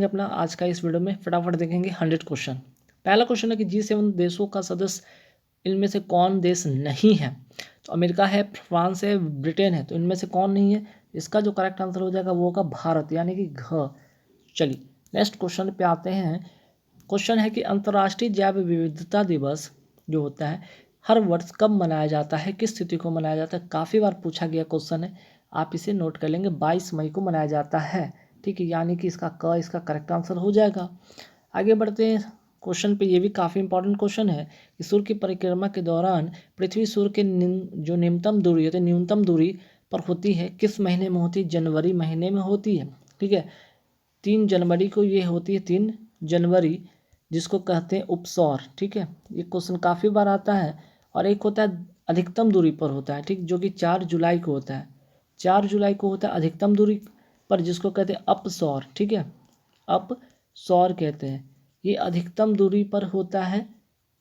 अपना आज का इस वीडियो में फटाफट देखेंगे 100 क्वेश्चन। पहला क्वेश्चन है कि G7 देशों का सदस्य इनमें से कौन देश नहीं है। तो अमेरिका है, फ्रांस है, ब्रिटेन है। तो इनमें से कौन नहीं है? इसका जो करेक्ट आंसर हो जाएगा वो होगा भारत, यानी कि घ। चलिए नेक्स्ट क्वेश्चन पे आते हैं। क्वेश्चन है कि अंतर्राष्ट्रीय जैव विविधता दिवस जो होता है हर वर्ष कब मनाया जाता है, किस तिथि को मनाया जाता है? काफ़ी बार पूछा गया क्वेश्चन है, आप इसे नोट कर लेंगे। 22 मई को मनाया जाता है, ठीक है, यानी कि इसका करेक्ट आंसर हो जाएगा। आगे बढ़ते हैं क्वेश्चन पे। ये भी काफ़ी इंपॉर्टेंट क्वेश्चन है कि सूर्य की परिक्रमा के दौरान पृथ्वी सूर्य के जो न्यूनतम दूरी होती है, न्यूनतम दूरी पर होती है, किस महीने में होती है? जनवरी महीने में होती है, ठीक है। 3 जनवरी को ये होती है, 3 जनवरी, जिसको कहते हैं उपसौर, ठीक है। ये क्वेश्चन काफ़ी बार आता है। और एक होता है अधिकतम दूरी पर होता है, ठीक, जो कि 4 जुलाई को होता है। 4 जुलाई को होता है अधिकतम दूरी पर, जिसको कहते हैं अपसौर, ठीक है, अपसौर कहते हैं। ये अधिकतम दूरी पर होता है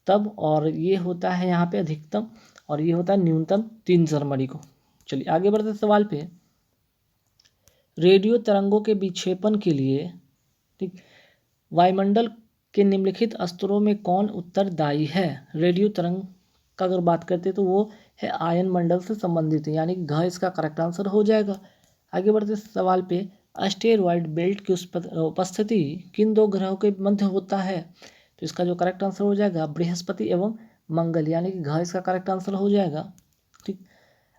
तब, और ये होता है यहाँ पे अधिकतम, और ये होता है न्यूनतम 3 जनवरी को। चलिए आगे बढ़ते सवाल पे। रेडियो तरंगों के विक्षेपण के लिए, ठीक, वायुमंडल के निम्नलिखित स्तरों में कौन उत्तरदायी है? रेडियो तरंग का अगर बात करते हैं तो वो है आयन मंडल से संबंधित है, यानी कि घ इसका करेक्ट आंसर हो जाएगा। आगे बढ़ते सवाल पे। एस्टेरॉयड बेल्ट की उपस्थिति किन दो ग्रहों के मध्य होता है? तो इसका जो करेक्ट आंसर हो जाएगा बृहस्पति एवं मंगल, यानी कि घ इसका करेक्ट आंसर हो जाएगा, ठीक।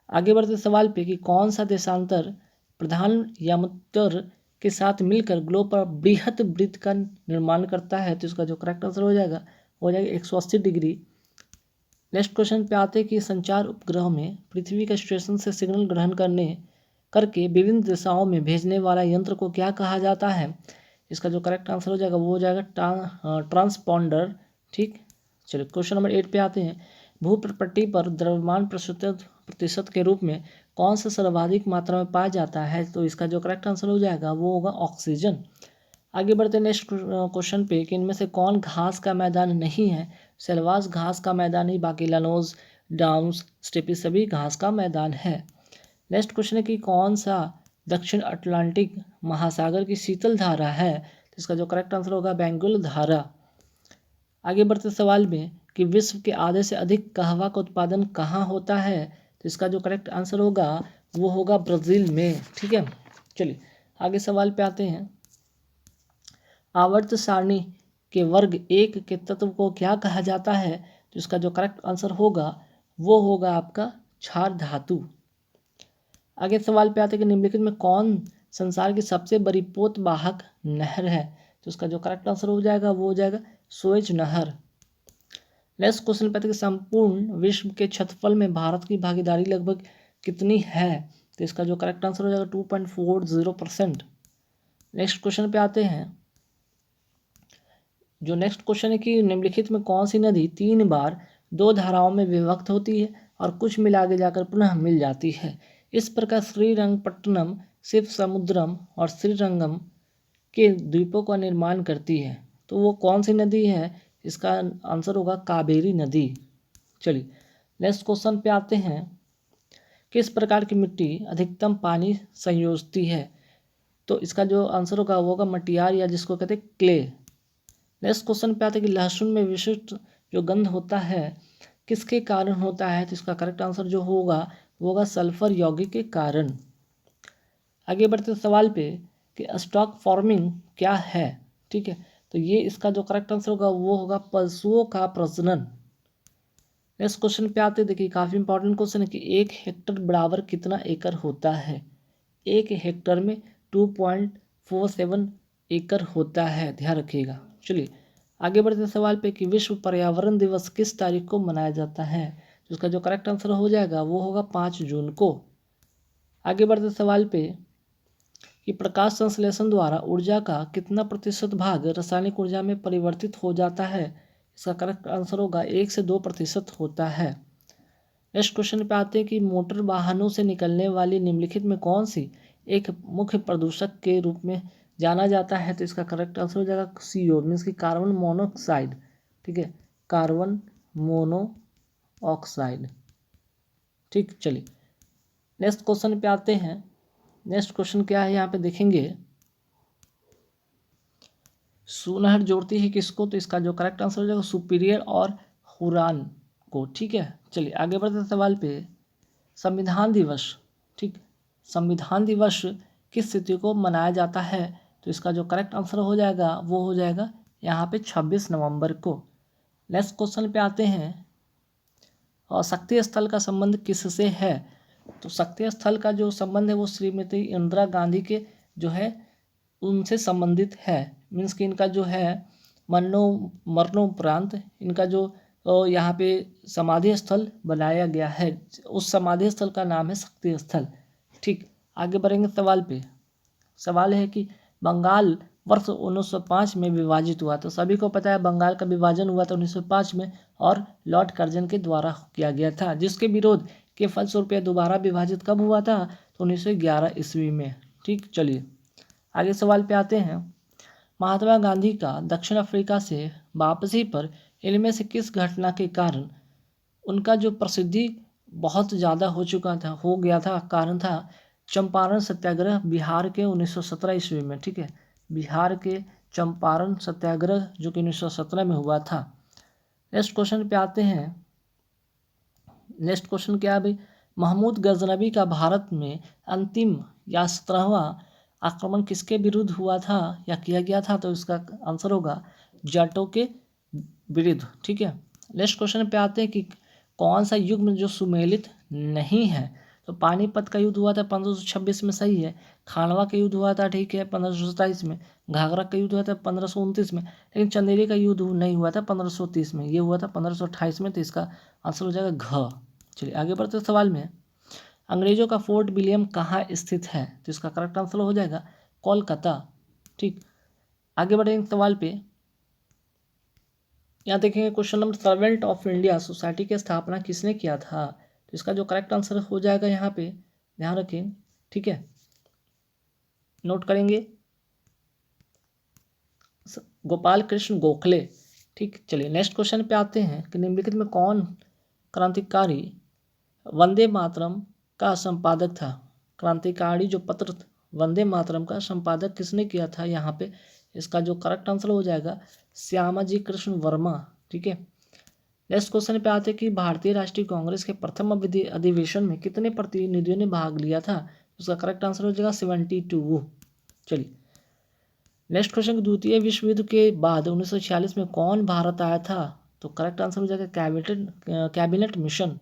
आगे बढ़ते सवाल पे कि कौन सा देशांतर प्रधान यामोत्तर के साथ मिलकर ग्लोब पर बृहत वृत्त का निर्माण करता है? तो इसका जो करेक्ट आंसर हो जाएगा 180 डिग्री। नेक्स्ट क्वेश्चन पे आते हैं कि संचार उपग्रह में पृथ्वी के स्टेशन से सिग्नल ग्रहण करके विभिन्न दिशाओं में भेजने वाला यंत्र को क्या कहा जाता है? इसका जो करेक्ट आंसर हो जाएगा वो हो जाएगा ट्रांसपॉन्डर, ठीक। चलिए क्वेश्चन नंबर 8 पे आते हैं। भूपटल पर द्रव्यमान प्रतिशत के रूप में कौन सा सर्वाधिक मात्रा में पाया जाता है? तो इसका जो करेक्ट आंसर हो जाएगा वो होगा ऑक्सीजन। आगे बढ़ते नेक्स्ट क्वेश्चन पे कि इनमें से कौन घास का मैदान नहीं है? सेलवास घास का मैदान ही, बाकी लानोज, डाउन्स, स्टेपी सभी घास का मैदान है। नेक्स्ट क्वेश्चन है कि कौन सा दक्षिण अटलांटिक महासागर की शीतल धारा है? तो इसका जो करेक्ट आंसर होगा बेंगुल धारा। आगे बढ़ते सवाल में कि विश्व के आधे से अधिक कहवा का उत्पादन कहाँ होता है? तो इसका जो करेक्ट आंसर होगा वो होगा ब्राज़ील में, ठीक है। चलिए आगे सवाल पे आते हैं। आवर्त सारणी के वर्ग 1 के तत्व को क्या कहा जाता है? तो इसका जो करेक्ट आंसर होगा वो होगा आपका क्षार धातु। आगे सवाल पे आते हैं कि निम्नलिखित में कौन संसार की सबसे बड़ी पोतवाहक नहर है? तो इसका जो करेक्ट आंसर हो जाएगा वो हो जाएगा सुएज नहर। नेक्स्ट क्वेश्चन पे आते हैं कि संपूर्ण विश्व के क्षेत्रफल में भारत की भागीदारी लगभग कितनी है? तो इसका जो करेक्ट आंसर हो जाएगा 2.40%। नेक्स्ट क्वेश्चन पे आते हैं। जो नेक्स्ट क्वेश्चन है कि निम्नलिखित में कौन सी नदी 3 बार 2 धाराओं में विभक्त होती है और कुछ मिल आगे जाकर पुनः मिल जाती है? इस प्रकार श्रीरंगपट्टनम शिव समुद्रम और श्रीरंगम के द्वीपों का निर्माण करती है। तो वो कौन सी नदी है? इसका आंसर होगा कावेरी नदी। चलिए नेक्स्ट क्वेश्चन पे आते हैं। किस प्रकार की मिट्टी अधिकतम पानी संयोजती है? तो इसका जो आंसर होगा वो होगा मटियार, या जिसको कहते हैं क्ले। नेक्स्ट क्वेश्चन पे आते हैं कि लहसुन में विशिष्ट जो गंध होता है किसके कारण होता है? तो इसका करेक्ट आंसर जो होगा वो होगा सल्फर यौगिक के कारण। आगे बढ़ते सवाल पे कि स्टॉक फार्मिंग क्या है, ठीक है। तो ये इसका जो करेक्ट आंसर होगा वो होगा पशुओं का प्रजनन। नेक्स्ट क्वेश्चन पे आते हैं, देखिए काफ़ी इंपॉर्टेंट क्वेश्चन है कि 1 हेक्टर बराबर कितना एकड़ होता है? 1 हेक्टर में 2.47 एकड़ होता है, ध्यान रखिएगा। चलिए आगे बढ़ते सवाल पे कि विश्व पर्यावरण दिवस किस तारीख को मनाया जाता है? तो उसका जो करेक्ट आंसर हो जाएगा वो होगा 5 जून को। आगे बढ़ते सवाल पे कि प्रकाश संश्लेषण द्वारा ऊर्जा का कितना प्रतिशत भाग रासायनिक ऊर्जा में परिवर्तित हो जाता है? इसका करेक्ट आंसर होगा 1 से 2% होता है। नेक्स्ट क्वेश्चन पे आते हैं कि मोटर वाहनों से निकलने वाली निम्नलिखित में कौन सी एक मुख्य प्रदूषक के रूप में जाना जाता है? तो इसका करेक्ट आंसर हो जाएगा CO, मीन्स की कार्बन मोनोऑक्साइड, ठीक है, कार्बन मोनोऑक्साइड, ठीक। चलिए नेक्स्ट क्वेश्चन पे आते हैं। नेक्स्ट क्वेश्चन क्या है यहाँ पे देखेंगे। सूनहर जोड़ती है किसको, तो इसका जो करेक्ट आंसर हो जाएगा सुपीरियर और हुरान को। ठीक है, चलिए आगे बढ़ते हैं सवाल पे। संविधान दिवस, ठीक, संविधान दिवस किस तिथि को मनाया जाता है, तो इसका जो करेक्ट आंसर हो जाएगा वो हो जाएगा यहाँ पे 26 नवंबर को। नेक्स्ट क्वेश्चन पे आते हैं। और शक्ति स्थल का संबंध किससे है, तो शक्ति स्थल का जो संबंध है वो श्रीमती इंदिरा गांधी के जो है उनसे संबंधित है। मीन्स कि इनका जो है मरणोपरांत इनका जो यहाँ पे समाधि स्थल बनाया गया है, उस समाधि स्थल का नाम है शक्ति स्थल। ठीक, आगे बढ़ेंगे सवाल पे। सवाल है कि बंगाल वर्ष 1905 में विभाजित हुआ। तो सभी को पता है बंगाल का विभाजन हुआ था 1905 में और लॉर्ड कर्जन के द्वारा किया गया था, जिसके विरोध के फलस्वरूप दोबारा विभाजित कब हुआ था, तो 1911 ईस्वी में। ठीक, चलिए आगे सवाल पे आते हैं। महात्मा गांधी का दक्षिण अफ्रीका से वापसी पर इनमें से किस घटना के कारण उनका जो प्रसिद्धि बहुत ज़्यादा हो गया था, कारण था चंपारण सत्याग्रह बिहार के 1917 ईस्वी में। ठीक है, बिहार के चंपारण सत्याग्रह जो कि 1917 में हुआ था। नेक्स्ट क्वेश्चन पे आते हैं। नेक्स्ट क्वेश्चन क्या है भाई, महमूद गजनबी का भारत में अंतिम या 17वां आक्रमण किसके विरुद्ध हुआ था या किया गया था, तो इसका आंसर होगा जाटों के विरुद्ध। ठीक है, नेक्स्ट क्वेश्चन पे आते हैं कि कौन सा युग जो सुमेलित नहीं है, तो पानीपत का युद्ध हुआ था 1526 में, सही है। खानवा का युद्ध हुआ था, ठीक है, 1527 में। घाघरा का युद्ध हुआ था 1529 में, लेकिन चंदेरी का युद्ध नहीं हुआ था 1530 में, ये हुआ था 1528 में, तो इसका आंसर हो जाएगा घ। चलिए आगे बढ़ते सवाल में। अंग्रेजों का फोर्ट विलियम कहाँ स्थित है, तो इसका करेक्ट आंसर हो जाएगा कोलकाता। ठीक, आगे बढ़ेंगे सवाल पे। यहाँ देखेंगे question number, servant of India society की स्थापना किसने किया था, तो इसका जो करेक्ट आंसर हो जाएगा यहाँ पे ध्यान रखें। ठीक है, नोट करेंगे गोपाल कृष्ण गोखले। ठीक, चलिए नेक्स्ट क्वेश्चन पे आते हैं कि निम्नलिखित में कौन क्रांतिकारी वंदे मातरम का संपादक था। क्रांतिकारी जो पत्र वंदे मातरम का संपादक किसने किया था यहाँ पे, इसका जो करेक्ट आंसर हो जाएगा श्यामाजी कृष्ण वर्मा। ठीक है, नेक्स्ट क्वेश्चन पे आते हैं कि भारतीय राष्ट्रीय कांग्रेस के प्रथम अधिवेशन में कितने प्रतिनिधियों ने भाग लिया था, उसका करेक्ट आंसर हो जाएगा 72। चलिए नेक्स्ट क्वेश्चन, द्वितीय विश्व युद्ध के बाद 1946 में कौन भारत आया था, तो करेक्ट आंसर हो जाएगा कैबिनेट मिशन।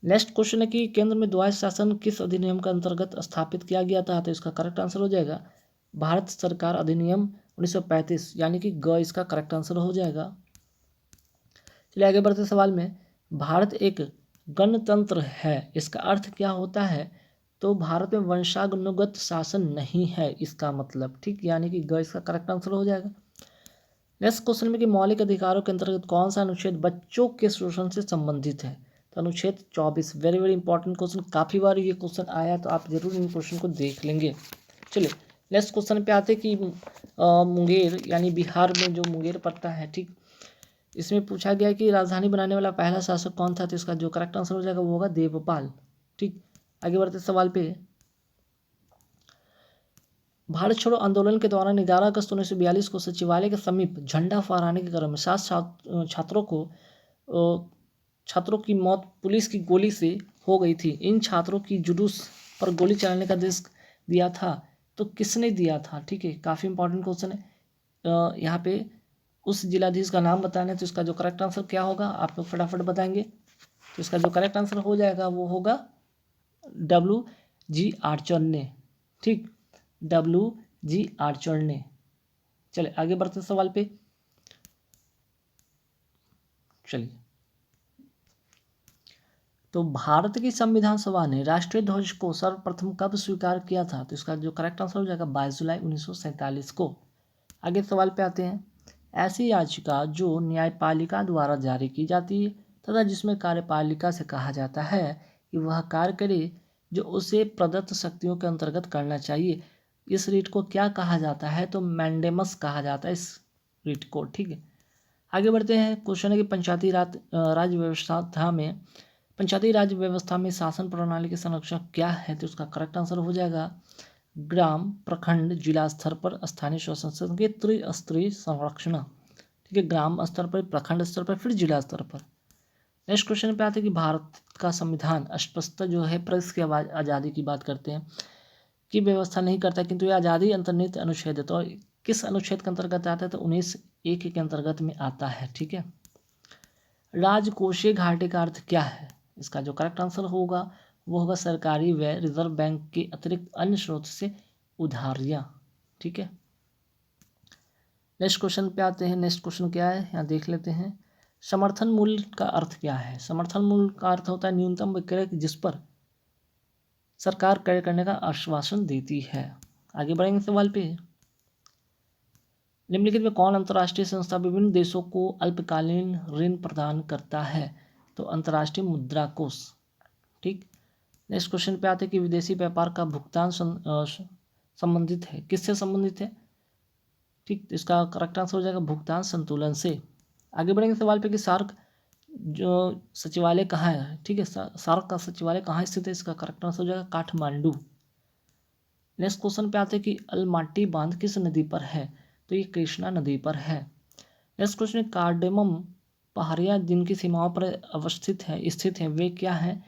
नेक्स्ट क्वेश्चन है कि केंद्र में द्वैध शासन किस अधिनियम के अंतर्गत स्थापित किया गया था, तो इसका करेक्ट आंसर हो जाएगा भारत सरकार अधिनियम 1935, यानी कि ग इसका करेक्ट आंसर हो जाएगा। चलिए आगे बढ़ते सवाल में। भारत एक गणतंत्र है, इसका अर्थ क्या होता है, तो भारत में वंशानुगत शासन नहीं है इसका मतलब। ठीक, यानी कि ग इसका करेक्ट आंसर हो जाएगा। नेक्स्ट क्वेश्चन में कि मौलिक अधिकारों के अंतर्गत कौन सा अनुच्छेद बच्चों के शोषण से संबंधित है, तो अनुच्छेद 24। वेरी वेरी इंपॉर्टेंट क्वेश्चन, काफ़ी बार ये क्वेश्चन आया, तो आप जरूर इन क्वेश्चन को देख लेंगे। चलिए नेक्स्ट क्वेश्चन पे आते कि मुंगेर यानी बिहार में जो मुंगेर पड़ता है, ठीक, इसमें पूछा गया कि राजधानी बनाने वाला पहला शासक कौन था, तो इसका जो करेक्ट आंसर हो जाएगा वो होगा देवपाल। ठीक, आगे बढ़ते सवाल पे। भारत छोड़ो आंदोलन के दौरान 11 अगस्त 1942 को सचिवालय के समीप झंडा फहराने के क्रम में 7 छात्रों की मौत पुलिस की गोली से हो गई थी। इन छात्रों की जुलूस पर गोली चलाने का आदेश दिया था, तो किसने दिया था। ठीक है, काफ़ी इंपॉर्टेंट क्वेश्चन है। यहाँ पे उस जिलाधीश का नाम बताना है, तो इसका जो करेक्ट आंसर क्या होगा आप लोग फटाफट बताएंगे। तो इसका जो करेक्ट आंसर हो जाएगा वो होगा WG आर्चर ने। ठीक, WG आर्चर ने। चलिए आगे बढ़ते सवाल पे। चलिए, तो भारत की संविधान सभा ने राष्ट्रीय ध्वज को सर्वप्रथम कब स्वीकार किया था, तो इसका जो करेक्ट आंसर हो जाएगा 22 जुलाई 1947 को। आगे सवाल पे आते हैं। ऐसी याचिका जो न्यायपालिका द्वारा जारी की जाती है तथा जिसमें कार्यपालिका से कहा जाता है कि वह कार्य करे जो उसे प्रदत्त शक्तियों के अंतर्गत करना चाहिए, इस रीट को क्या कहा जाता है, तो मैंडेमस कहा जाता है इस रीट को। ठीक है, आगे बढ़ते हैं। क्वेश्चन है कि पंचायती राज व्यवस्था में शासन प्रणाली के संरक्षक क्या है, तो उसका करेक्ट आंसर हो जाएगा ग्राम, प्रखंड, जिला स्तर पर स्थानीय स्वयं संस्था के त्रिस्तरीय संरक्षण। ठीक है, ग्राम स्तर पर, प्रखंड स्तर पर, फिर जिला स्तर पर। नेक्स्ट क्वेश्चन पे आते हैं कि भारत का संविधान स्पष्टतः जो है प्रेस की आज़ादी की बात करते हैं की व्यवस्था नहीं करता, किंतु ये आज़ादी अंतर्निहित अनुच्छेद है। तो किस अनुच्छेद के अंतर्गत आता है? तो 19(1) के अंतर्गत में आता है। ठीक है, राजकोषीय घाटे का अर्थ क्या है? इसका जो करेक्ट आंसर होगा वो होगा सरकारी व्यय, रिजर्व बैंक के अतिरिक्त अन्य स्रोत से उधारियां। ठीक है, नेक्स्ट क्वेश्चन पे आते हैं। नेक्स्ट क्वेश्चन क्या है यहाँ देख लेते हैं। समर्थन मूल्य का अर्थ क्या है? समर्थन मूल्य का अर्थ होता है न्यूनतम विक्रय जिस पर सरकार क्रय करने का आश्वासन देती है। आगे बढ़ेंगे सवाल पे। निम्नलिखित में कौन अंतर्राष्ट्रीय संस्था विभिन्न देशों को अल्पकालीन ऋण प्रदान करता है? तो अंतर्राष्ट्रीय मुद्रा कोष। ठीक, नेक्स्ट क्वेश्चन पे आते हैं कि विदेशी व्यापार का भुगतान संबंधित है, किससे संबंधित है? ठीक, इसका करेक्ट आंसर हो जाएगा भुगतान संतुलन से। आगे बढ़ेंगे सवाल पे कि सार्क जो सचिवालय कहाँ है? ठीक है, सार्क का सचिवालय कहाँ स्थित है? इसका करेक्ट आंसर हो जाएगा काठमांडू। नेक्स्ट क्वेश्चन पे आते हैं कि अलमाटी बांध किस नदी पर है? तो ये कृष्णा नदी पर है। नेक्स्ट क्वेश्चन, कार्डेमम पहाड़ियाँ जिनकी सीमाओं पर अवस्थित है स्थित है वे क्या हैं?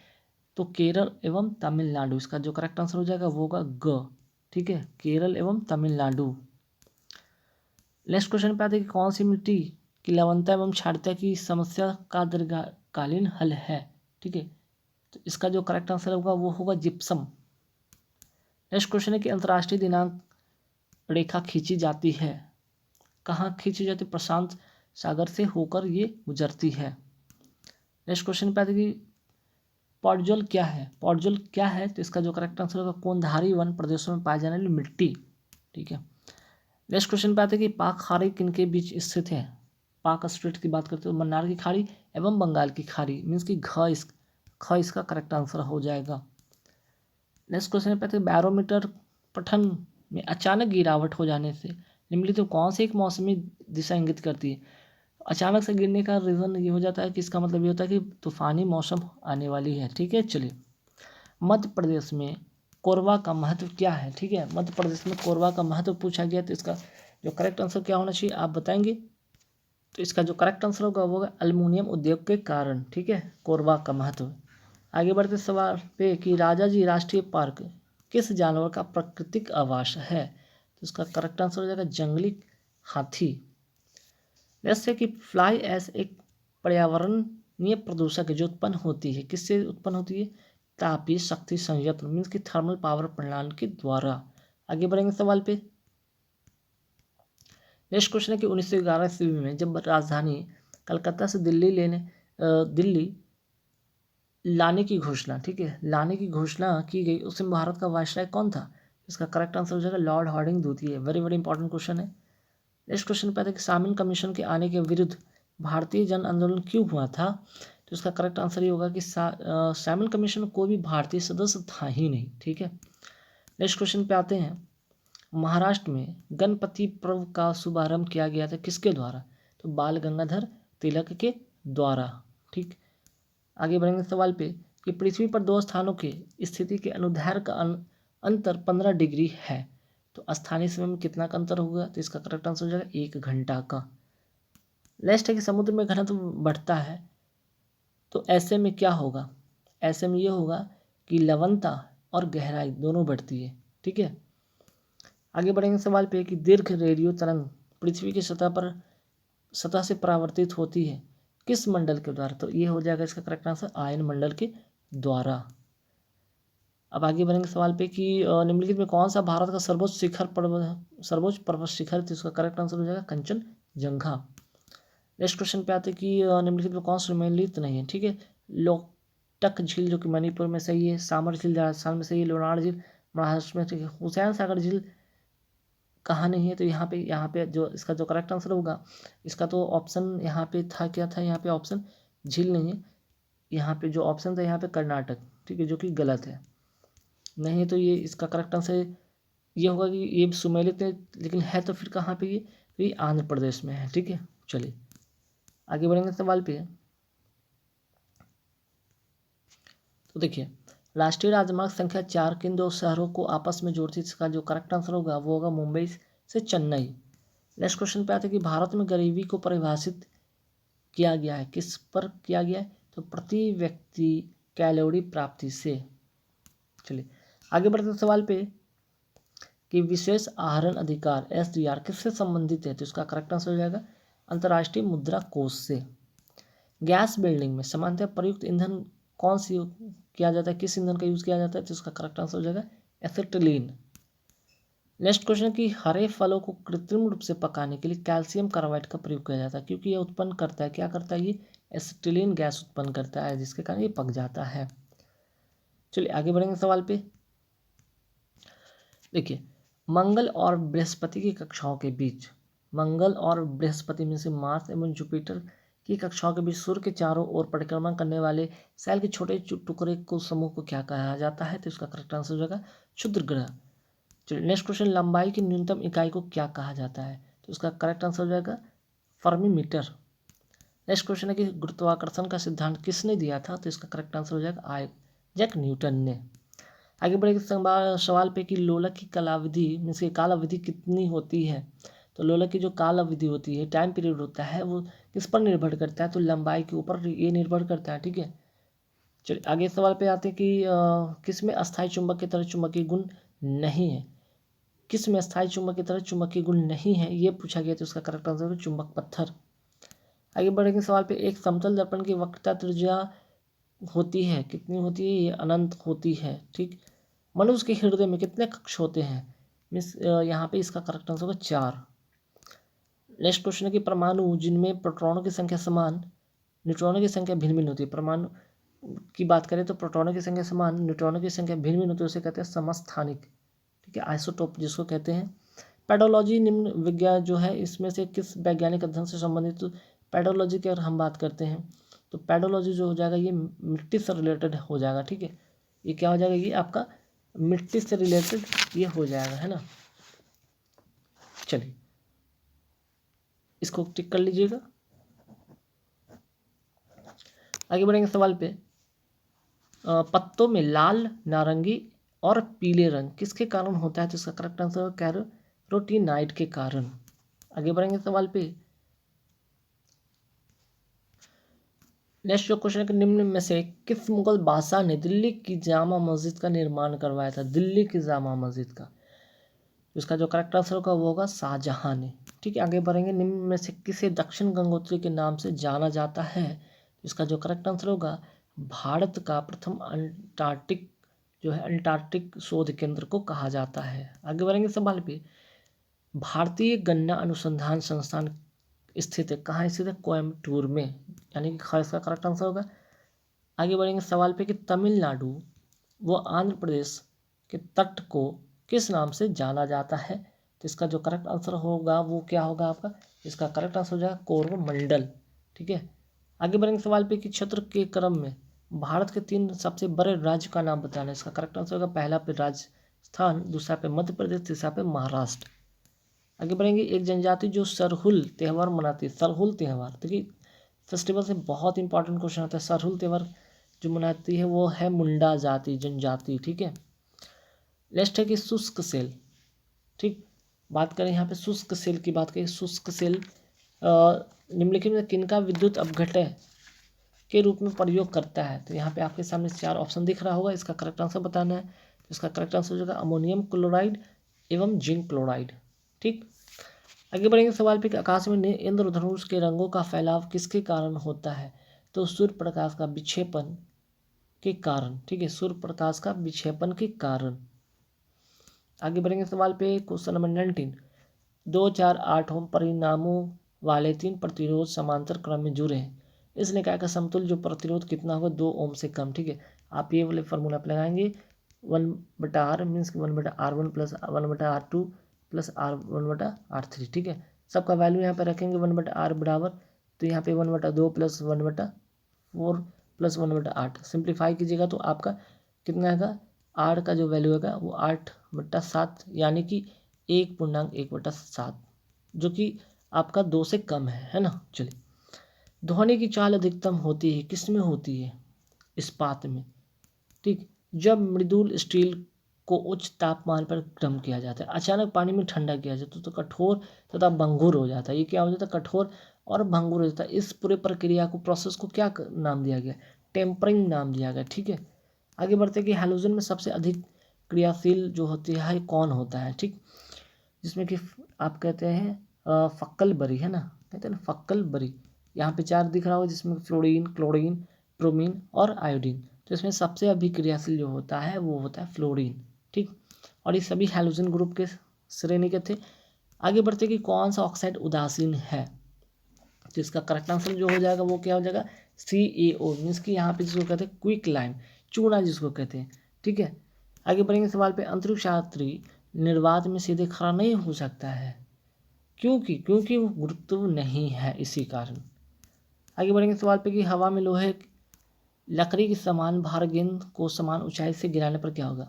तो केरल एवं तमिलनाडु। इसका जो करेक्ट आंसर हो जाएगा वो होगा ग। ठीक है, केरल एवं तमिलनाडु। नेक्स्ट क्वेश्चन पे आते हैं कि कौन सी मिट्टी की लवणता एवं क्षारता की समस्या का दीर्घकालीन हल है? ठीक है, तो इसका जो करेक्ट आंसर होगा वो होगा जिप्सम। नेक्स्ट क्वेश्चन है कि अंतर्राष्ट्रीय दिनांक रेखा खींची जाती है, कहाँ खींची जाती है? प्रशांत सागर से होकर ये गुजरती है। नेक्स्ट क्वेश्चन पे आते हैं कि पॉडजोल क्या है? पॉडजोल क्या है? तो इसका जो करेक्ट आंसर होगा कोनधारी वन प्रदेशों में पाई जाने वाली मिट्टी। ठीक है, नेक्स्ट क्वेश्चन पे आते हैं कि पाक खाड़ी किनके बीच स्थित है? पाक स्ट्रेट की बात करते हो, मन्नार की खाड़ी एवं बंगाल की खाड़ी, मीन्स कि ख इसका करेक्ट आंसर हो जाएगा। नेक्स्ट क्वेश्चन पे आते हैं बैरोमीटर पठन में अचानक गिरावट हो जाने से निम्नलिखित तो कौन सी एक मौसमी दिशा इंगित करती है? अचानक से गिरने का रीज़न ये हो जाता है कि इसका मतलब ये होता है कि तूफानी मौसम आने वाली है। ठीक है, चलिए, मध्य प्रदेश में कोरवा का महत्व क्या है? ठीक है, मध्य प्रदेश में कोरवा का महत्व पूछा गया, तो इसका जो करेक्ट आंसर क्या होना चाहिए आप बताएंगे? तो इसका जो करेक्ट आंसर होगा वो होगा एल्युमिनियम उद्योग के कारण। ठीक है, कोरबा का महत्व। आगे बढ़ते सवाल पे कि राजाजी राष्ट्रीय पार्क किस जानवर का प्राकृतिक आवास है? तो इसका करेक्ट आंसर हो जाएगा जंगली हाथी। जैसे कि फ्लाई ऐश एक पर्यावरणीय प्रदूषक है जो उत्पन्न होती है, किससे उत्पन्न होती है? तापीय शक्ति संयंत्र, मीन्स की थर्मल पावर प्रणाली के द्वारा। आगे बढ़ेंगे सवाल पे। नेक्स्ट क्वेश्चन है कि 1911 ईस्वी में जब राजधानी कलकत्ता से दिल्ली लाने की घोषणा, ठीक है, लाने की घोषणा की गई, उस समय भारत का वायसराय कौन था? इसका करेक्ट आंसर हो जाएगा लॉर्ड हार्डिंग द्वितीय। वेरी वेरी इंपॉर्टेंट क्वेश्चन है। नेक्स्ट क्वेश्चन पे आता है कि सामिन कमीशन के आने के विरुद्ध भारतीय जन आंदोलन क्यों हुआ था? तो इसका करेक्ट आंसर ये होगा कि सामिन कमीशन में कोई भी भारतीय सदस्य था ही नहीं। ठीक है, नेक्स्ट क्वेश्चन पे आते हैं। महाराष्ट्र में गणपति पर्व का शुभारंभ किया गया था किसके द्वारा? तो बाल गंगाधर तिलक के द्वारा। ठीक, आगे बढ़ेंगे सवाल पे कि पृथ्वी पर दो स्थानों के स्थिति के अनुदैर्ध्य का अंतर 15 डिग्री है, तो स्थानीय समय में कितना का अंतर होगा? तो इसका करेक्ट आंसर हो जाएगा 1 घंटा का। नेक्स्ट है कि समुद्र में घनत्व बढ़ता है तो ऐसे में क्या होगा? ऐसे में ये होगा कि लवणता और गहराई दोनों बढ़ती है। ठीक है, आगे बढ़ेंगे सवाल पे कि दीर्घ रेडियो तरंग पृथ्वी की सतह से परावर्तित होती है किस मंडल के द्वारा? तो ये हो जाएगा इसका करेक्ट आंसर आयन मंडल के द्वारा। अब आगे बढ़ेंगे सवाल पे कि निम्नलिखित में कौन सा भारत का सर्वोच्च पर्वत शिखर? तो इसका करेक्ट आंसर हो जाएगा कंचनजंगा। नेक्स्ट क्वेश्चन पे आते हैं कि निम्नलिखित में कौन सम्मिलित नहीं है? ठीक है, लोकटक झील जो कि मणिपुर में सही है, सामर झील राजस्थान में सही है, लोनार झील महाराष्ट्र में, ठीक है, हुसैन सागर झील कहाँ नहीं है? तो यहाँ पे जो इसका जो करेक्ट आंसर होगा, इसका तो ऑप्शन यहाँ पे था, क्या था यहाँ पे ऑप्शन? झील नहीं है, यहाँ पे जो ऑप्शन था यहाँ पे कर्नाटक, ठीक है, जो कि गलत है। नहीं तो ये इसका करेक्ट आंसर ये होगा कि ये सुमेलित है, लेकिन है तो फिर कहाँ पे ये? तो ये आंध्र प्रदेश में है। ठीक है, चलिए आगे बढ़ेंगे सवाल पे। तो देखिए, राष्ट्रीय राजमार्ग संख्या 4 किन दो शहरों को आपस में जोड़ती है? इसका जो करेक्ट आंसर होगा वो होगा मुंबई से चेन्नई। नेक्स्ट क्वेश्चन पे आते हैं कि भारत में गरीबी को परिभाषित किया गया है, किस पर किया गया है? तो प्रति व्यक्ति कैलोरी प्राप्ति से। चलिए आगे बढ़ते हैं सवाल पे कि विशेष आहरण अधिकार SDR किससे संबंधित है? तो इसका करेक्ट आंसर हो जाएगा अंतर्राष्ट्रीय मुद्रा कोष से। गैस बिल्डिंग में सामान्यतः प्रयुक्त ईंधन कौन सी किया जाता है, किस ईंधन का यूज़ किया जाता है? तो इसका करेक्ट आंसर हो जाएगा एसिटिलीन। नेक्स्ट क्वेश्चन कि हरे फलों को कृत्रिम रूप से पकाने के लिए कैल्शियम कार्बाइड का प्रयोग किया जाता है, क्योंकि यह उत्पन्न करता है, क्या करता है? ये एसिटिलीन गैस उत्पन्न करता है, जिसके कारण ये पक जाता है। चलिए आगे बढ़ेंगे सवाल पे। देखिए मंगल और बृहस्पति की कक्षाओं के बीच, मंगल और बृहस्पति में से मार्स एवं जुपिटर की कक्षाओं के बीच सूर्य के चारों ओर परिक्रमा करने वाले सेल के छोटे टुकड़े को समूह को क्या कहा जाता है? तो इसका करेक्ट आंसर हो जाएगा क्षुद्र ग्रह। चलिए नेक्स्ट क्वेश्चन, लंबाई की न्यूनतम इकाई को क्या कहा जाता है? तो इसका करेक्ट आंसर हो जाएगा फर्मीमीटर। नेक्स्ट क्वेश्चन है कि गुरुत्वाकर्षण का सिद्धांत किसने दिया था? तो इसका करेक्ट आंसर हो जाएगा आइजैक न्यूटन ने। आगे बढ़ेंगे सवाल पे कि लोलक की कालावधि मीन्स की काल अवधि कितनी होती है? तो लोलक की जो काल अवधि होती है, टाइम पीरियड होता है, वो किस पर निर्भर करता है? तो लंबाई के ऊपर ये निर्भर करता है। ठीक है, चलिए आगे सवाल पे आते हैं कि किस में अस्थायी चुंबक की तरह चुंबकीय गुण नहीं है? किस में अस्थायी चुंबक की तरह चुंबकीय गुण नहीं है, ये पूछा गया। तो इसका करेक्ट आंसर है चुंबक पत्थर। आगे बढ़ेंगे सवाल पे, एक समतल दर्पण की वक्रता त्रिज्या होती है, कितनी होती है? ये अनंत होती है। ठीक, मनुष्य के हृदय में कितने कक्ष होते हैं? मीन्स यहाँ पे इसका करेक्ट आंसर होगा 4। नेक्स्ट क्वेश्चन है कि परमाणु जिनमें प्रोटॉनों की संख्या समान, न्यूट्रॉनों की संख्या भिन्न भिन्न होती है। परमाणु की बात करें तो प्रोटॉनों की संख्या समान, न्यूट्रॉनों की संख्या भिन्न भिन्न होती है, उसे कहते हैं समस्थानिक। ठीक है, आइसोटोप जिसको कहते हैं। पेडोलॉजी निम्न विज्ञान जो है इसमें से किस वैज्ञानिक अध्ययन से संबंधित? तो पेडोलॉजी की अगर हम बात करते हैं तो पेडोलॉजी जो हो जाएगा ये मिट्टी से रिलेटेड हो जाएगा। ठीक है, ये क्या हो जाएगा? ये आपका मिट्टी से रिलेटेड ये हो जाएगा, है ना। चलिए इसको टिक कर लीजिएगा। आगे बढ़ेंगे सवाल पे, पत्तों में लाल, नारंगी और पीले रंग किसके कारण होता है? तो इसका करेक्ट आंसर है कैरोटीनाइड के कारण। आगे बढ़ेंगे सवाल पे, नेक्स्ट जो क्वेश्चन है कि निम्न में से किस मुगल बादशाह ने दिल्ली की जामा मस्जिद का निर्माण करवाया था? दिल्ली की जामा मस्जिद का, इसका जो करेक्ट आंसर होगा वो होगा शाहजहां ने। ठीक है, आगे बढ़ेंगे, निम्न में से किसे दक्षिण गंगोत्री के नाम से जाना जाता है? इसका जो करेक्ट आंसर होगा भारत का प्रथम अंटार्कटिक जो है अंटार्कटिक शोध केंद्र को कहा जाता है। आगे बढ़ेंगे सवाल पे, भारतीय गन्ना अनुसंधान संस्थान स्थित है, कहाँ स्थित है? कोयम्बटूर में, यानी कि इसका करेक्ट आंसर होगा। आगे बढ़ेंगे सवाल पे कि तमिलनाडु व आंध्र प्रदेश के तट को किस नाम से जाना जाता है? तो इसका जो करेक्ट आंसर होगा वो क्या होगा आपका? इसका करेक्ट आंसर हो जाएगा कोरोमंडल। ठीक है, आगे बढ़ेंगे सवाल पे कि क्षेत्र के क्रम में भारत के 3 सबसे बड़े राज्य का नाम बताना है। इसका करेक्ट आंसर होगा पहला पे राजस्थान, दूसरा पे मध्य प्रदेश, तीसरा पे महाराष्ट्र। आगे बढ़ेंगे, एक जनजाति जो सरहुल त्यौहार मनाती है, सरहुल त्यौहार, देखिए फेस्टिवल से बहुत इंपॉर्टेंट क्वेश्चन आता है। सरहुल त्यौहार जो मनाती है वो है मुंडा जाति, जनजाति। ठीक है, नेक्स्ट है कि शुष्क सेल। ठीक, बात करें यहाँ पे शुष्क सेल की बात करें, शुष्क सेल निम्नलिखित में किनका विद्युत अपघटय के रूप में प्रयोग करता है? तो यहाँ पे आपके सामने 4 ऑप्शन दिख रहा होगा, इसका करेक्ट आंसर बताना है। तो इसका करेक्ट आंसर हो जाएगा अमोनियम क्लोराइड एवं जिंक क्लोराइड। ठीक, आगे बढ़ेंगे सवाल पे कि आकाश में इंद्रधनुष के रंगों का फैलाव किसके कारण होता है? तो सूर्य प्रकाश का विक्षेपण के कारण। ठीक है, सूर्य प्रकाश का विक्षेपण के कारण। आगे बढ़ेंगे सवाल पे, क्वेश्चन नंबर 19, 2, 4, 8 ओम परिणामों वाले 3 प्रतिरोध समांतर क्रम में जुड़े हैं, इस निकाय का समतुल्य जो प्रतिरोध कितना होगा? 2 ओम से कम। ठीक है, आप ये वाले फॉर्मूला आप लगाएंगे, 1/r means 1/r1 plus 1/r2 plus R1/r3। ठीक है, सबका वैल्यू यहाँ पे रखेंगे 1/r बराबर, तो यहाँ पे 1/2 प्लस 1/4 प्लस 1/8 सिंप्लीफाई कीजिएगा तो आपका कितना आएगा? आर का जो वैल्यू होगा वो 8/7 यानी कि 1.1/7, जो कि आपका 2 से कम है ना। चलिए, ध्वनि की चाल अधिकतम होती है किस में होती है? इस्पात में। ठीक, जब मृदुल स्टील को उच्च तापमान पर गर्म किया जाता है, अचानक पानी में ठंडा किया जाता है तो कठोर तथा भंगुर हो जाता है। ये क्या हो जाता है? कठोर और भंगुर हो जाता है। इस पूरे प्रक्रिया को, प्रोसेस को क्या नाम दिया गया? टेम्परिंग नाम दिया गया। ठीक है, आगे बढ़ते कि हैलोजन में सबसे अधिक क्रियाशील जो होती है कौन होता है? ठीक, जिसमें कि आप कहते हैं फक्कल बरी, है ना, कहते हैं ना फक्कल बरी। यहाँ पे 4 दिख रहा होगा, जिसमें फ्लोरीन, क्लोरीन, ब्रोमीन और आयोडीन। तो इसमें सबसे अभिक्रियाशील जो होता है वो होता है फ्लोरीन। ठीक, और ये सभी हैलोजन ग्रुप के श्रेणी के थे। आगे बढ़ते कि कौन सा ऑक्साइड उदासीन है? तो इसका करेक्ट आंसर जो हो जाएगा वो क्या हो जाएगा? CaO, मीन्स कि यहाँ पे जिसको कहते हैं क्विक लाइम, चूना जिसको कहते हैं। ठीक है, आगे बढ़ेंगे सवाल पे। अंतरिक्ष यात्री निर्वात में सीधे खड़ा नहीं हो सकता है, क्योंकि वो गुरुत्व नहीं है, इसी कारण। आगे बढ़ेंगे सवाल पे कि हवा में लोहे लकड़ी की समान भार गेंद को समान ऊंचाई से गिराने पर क्या होगा?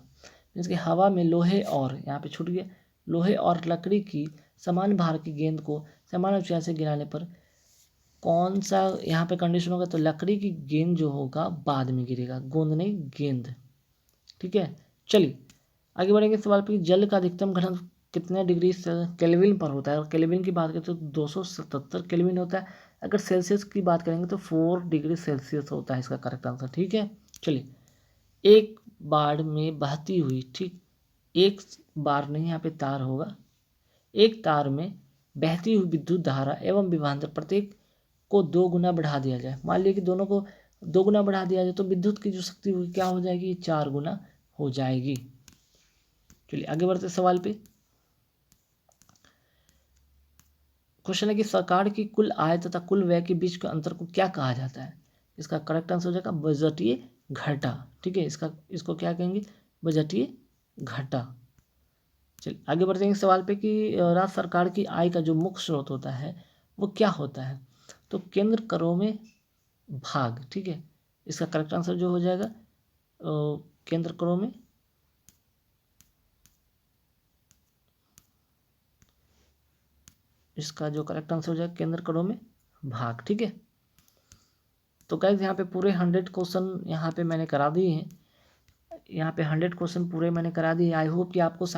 मीन्स कि हवा में लोहे और, यहाँ पे छूट गया, लोहे और लकड़ी की समान भार की गेंद को समान ऊंचाई से गिराने पर कौन सा यहाँ पे कंडीशन होगा? तो लकड़ी की गेंद जो होगा बाद में गिरेगा, गोंद नहीं गेंद। ठीक है, चलिए आगे बढ़ेंगे सवाल पे। जल का अधिकतम घनत्व कितने डिग्री केल्विन पर होता है? और केल्विन की बात करें तो 277 केल्विन होता है। अगर सेल्सियस की बात करेंगे तो 4 डिग्री सेल्सियस होता है इसका करेक्ट आंसर। ठीक है, चलिए। एक बाढ़ में बहती हुई, ठीक, एक बार नहीं, यहाँ पे तार होगा, एक तार में बहती हुई विद्युत धारा एवं विभवांतर प्रत्येक को 2 गुना बढ़ा दिया जाए। मान लिया कि दोनों को 2 गुना बढ़ा दिया जाए तो विद्युत की जो शक्ति होगी क्या हो जाएगी? 4 गुना हो जाएगी। चलिए आगे बढ़ते सवाल पे। क्वेश्चन है कि सरकार की कुल आय तथा कुल व्यय के बीच के अंतर को क्या कहा जाता है? इसका करेक्ट आंसर हो जाएगा बजटीय घाटा। ठीक है, इसको क्या कहेंगे? बजटीय घाटा। चलिए आगे बढ़ते हैं सवाल पे कि राज्य सरकार की आय का जो मुख्य स्रोत होता है वो क्या होता है? तो केंद्र करों में भाग। ठीक है, इसका करेक्ट आंसर जो हो जाएगा केंद्र करों में, इसका जो करेक्ट आंसर हो जाएगा केंद्र करों में भाग। ठीक है, तो गाइस यहाँ पे पूरे 100 क्वेश्चन यहाँ पे मैंने करा दिए हैं। यहाँ पे 100 क्वेश्चन पूरे मैंने करा दिए। आई होप कि आपको सारे